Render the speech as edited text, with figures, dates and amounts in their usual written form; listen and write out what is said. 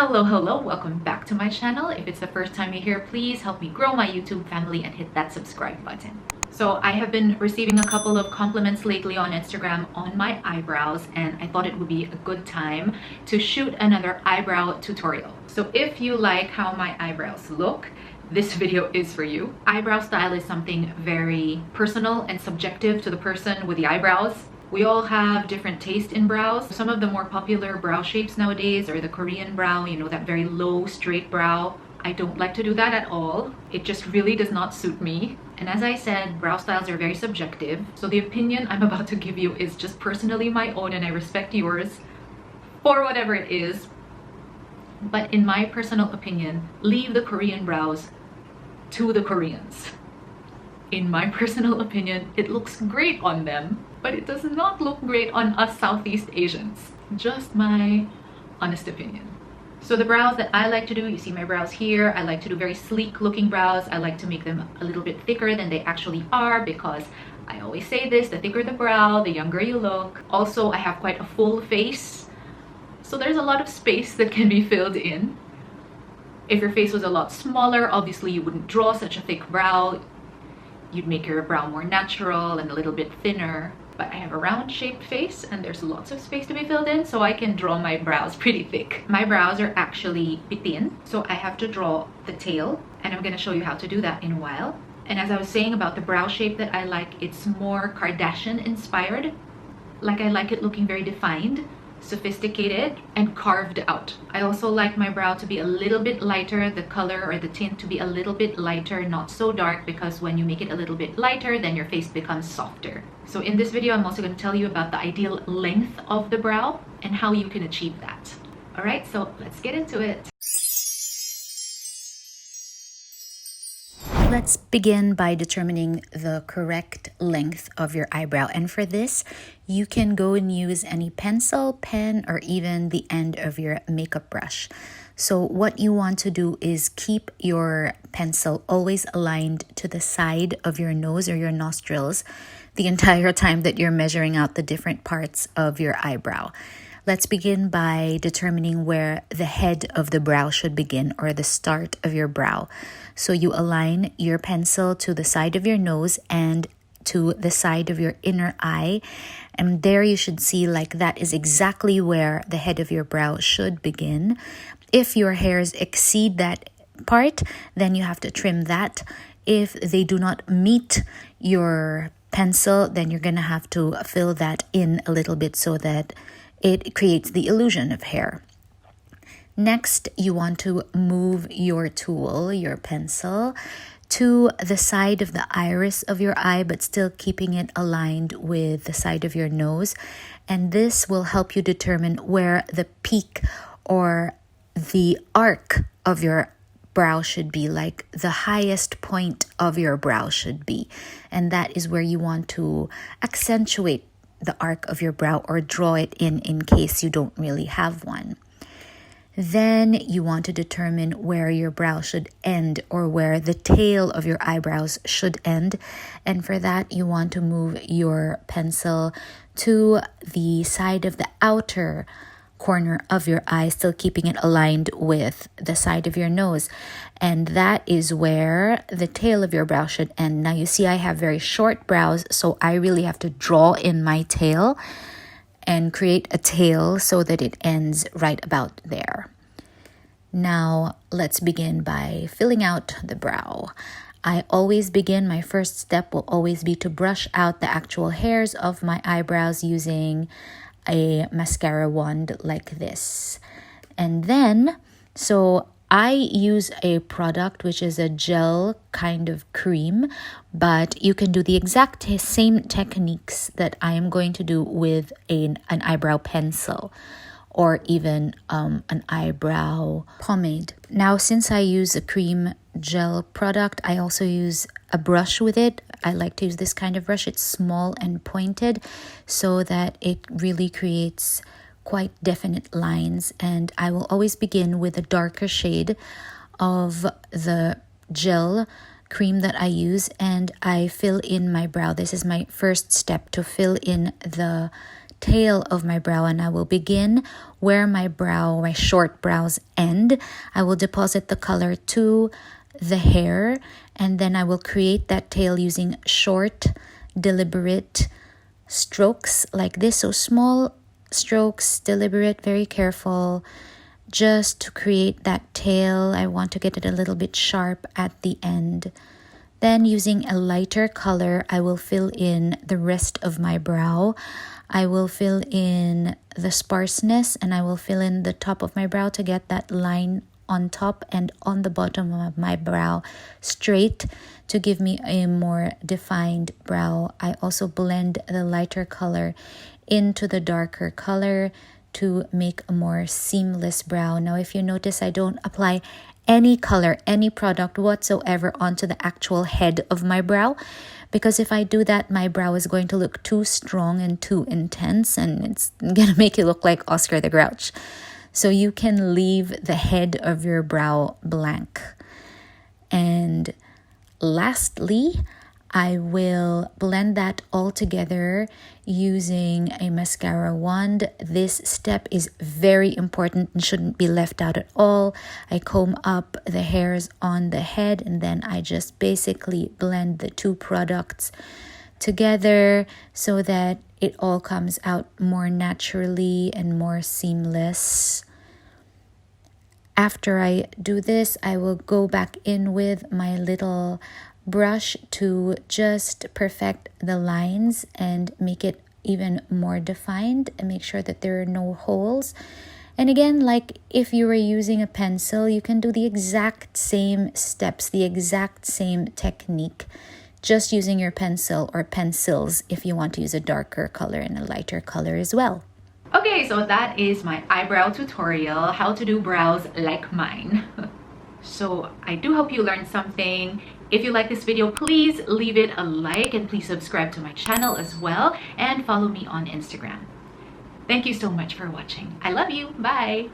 Hello, welcome back to my channel. If it's the first time you're here, please help me grow my YouTube family and hit that subscribe button. So I have been receiving a couple of compliments lately on Instagram on my eyebrows, and I thought it would be a good time to shoot another eyebrow tutorial. So if you like how my eyebrows look, this video is for you. Eyebrow style is something very personal and subjective to the person with the eyebrows. We all have different taste in brows. Some of the more popular brow shapes nowadays are the Korean brow, you know, that very low straight brow. I don't like to do that at all. It just really does not suit me. And as I said, brow styles are very subjective. So the opinion I'm about to give you is just personally my own, and I respect yours for whatever it is. But in my personal opinion, leave the Korean brows to the Koreans. In my personal opinion, it looks great on them, but it does not look great on us Southeast Asians. Just my honest opinion. So the brows that I like to do, you see my brows here, I like to do very sleek looking brows. I like to make them a little bit thicker than they actually are, because I always say this, the thicker the brow, the younger you look. Also, I have quite a full face, so there's a lot of space that can be filled in. If your face was a lot smaller, obviously you wouldn't draw such a thick brow. You'd make your brow more natural and a little bit thinner. But I have a round shaped face and there's lots of space to be filled in, so I can draw my brows pretty thick. My brows are actually thin, so I have to draw the tail, and I'm going to show you how to do that in a while. And as I was saying about the brow shape that I like, it's more Kardashian inspired. Like, I like it looking very defined, sophisticated, and carved out. I also like my brow to be a little bit lighter, the color or the tint to be a little bit lighter, not so dark, because when you make it a little bit lighter, then your face becomes softer. So in this video, I'm also going to tell you about the ideal length of the brow and how you can achieve that. All right, so let's get into it. Let's begin by determining the correct length of your eyebrow. And for this, you can go and use any pencil, pen, or even the end of your makeup brush. So what you want to do is keep your pencil always aligned to the side of your nose or your nostrils the entire time that you're measuring out the different parts of your eyebrow. Let's begin by determining where the head of the brow should begin, or the start of your brow. So you align your pencil to the side of your nose and to the side of your inner eye. And there you should see, like, that is exactly where the head of your brow should begin. If your hairs exceed that part, then you have to trim that. If they do not meet your pencil, then you're going to have to fill that in a little bit so that it creates the illusion of hair. Next, you want to move your tool, your pencil, to the side of the iris of your eye, but still keeping it aligned with the side of your nose. And this will help you determine where the peak or the arc of your brow should be, like the highest point of your brow should be. And that is where you want to accentuate the arc of your brow, or draw it in case you don't really have one. Then you want to determine where your brow should end, or where the tail of your eyebrows should end. And for that, you want to move your pencil to the side of the outer corner of your eye, still keeping it aligned with the side of your nose. And that is where the tail of your brow should end. Now you see I have very short brows, so I really have to draw in my tail and create a tail so that it ends right about there. Now let's begin by filling out the brow. I always begin, my first step will always be to brush out the actual hairs of my eyebrows using a mascara wand like this. And then, so I use a product which is a gel kind of cream, but you can do the exact same techniques that I am going to do with an eyebrow pencil, or even an eyebrow pomade. Now, since I use a cream gel product, I also use a brush with it. I like to use this kind of brush. It's small and pointed so that it really creates quite definite lines. And I will always begin with a darker shade of the gel cream that I use, and I fill in my brow. This is my first step, to fill in the tail of my brow, and I will begin where my short brows end. I will deposit the color to the hair, and then I will create that tail using short, deliberate strokes like this. So small strokes, deliberate, very careful, just to create that tail. I want to get it a little bit sharp at the end. Then using a lighter color, I will fill in the rest of my brow. I will fill in the sparseness, and I will fill in the top of my brow to get that line on top and on the bottom of my brow straight to give me a more defined brow. I also blend the lighter color into the darker color to make a more seamless brow. Now, if you notice, I don't apply any color, any product whatsoever onto the actual head of my brow, because if I do that, my brow is going to look too strong and too intense, and it's gonna make you look like Oscar the Grouch. So you can leave the head of your brow blank. And lastly, I will blend that all together using a mascara wand. This step is very important and shouldn't be left out at all. I comb up the hairs on the head, and then I just basically blend the two products together so that it all comes out more naturally and more seamless. After I do this, I will go back in with my little brush to just perfect the lines and make it even more defined and make sure that there are no holes. And again, like if you were using a pencil, you can do the exact same steps, the exact same technique, just using your pencil or pencils if you want to use a darker color and a lighter color as well. Okay, so that is my eyebrow tutorial, how to do brows like mine. So I do hope you learned something. If you like this video, please leave it a like, and please subscribe to my channel as well, and follow me on Instagram. Thank you so much for watching. I love you. Bye.